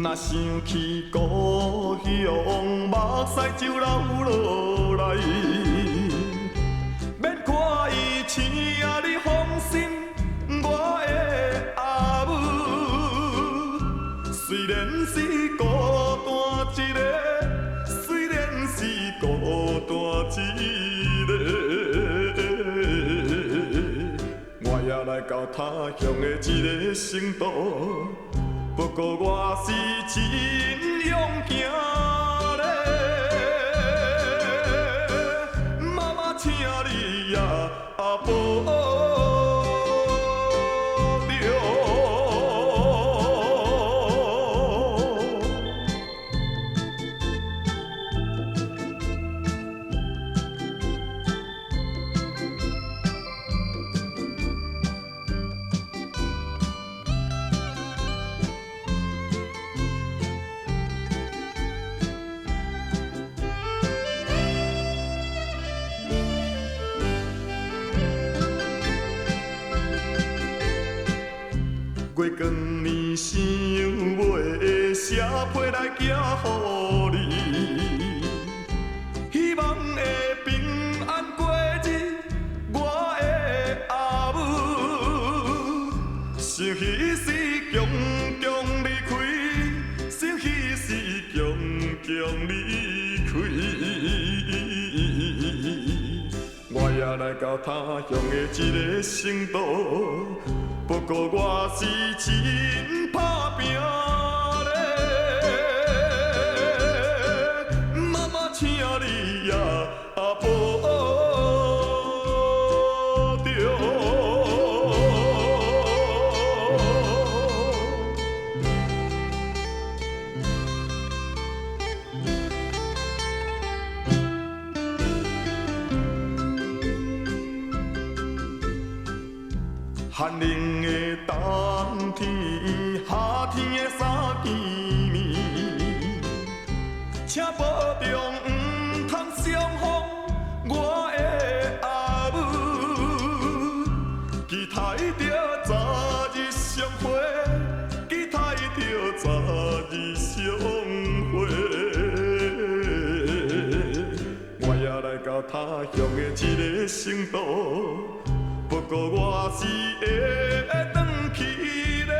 若想起故乡，目屎就流落来。免看伊青仔日芳心，我的阿母。虽然是孤单一个，虽然是孤单一个，我也来到他乡的一个城都。不过我是真勇行咧，妈妈，请你也保重。月光年想要写批来寄予你，希望会平安过日。我的阿母，想起时强强离开，想起时强强离开。我也来到他乡的一个城都。不过我是真打拼咧，妈妈，请你也保重。寒冷的冬天，夏天的三更暝，请保重，唔通伤风我的阿母。期待着早日相会，期待着早日相会。我也来到他乡的一个城都。不过我是会转去咧。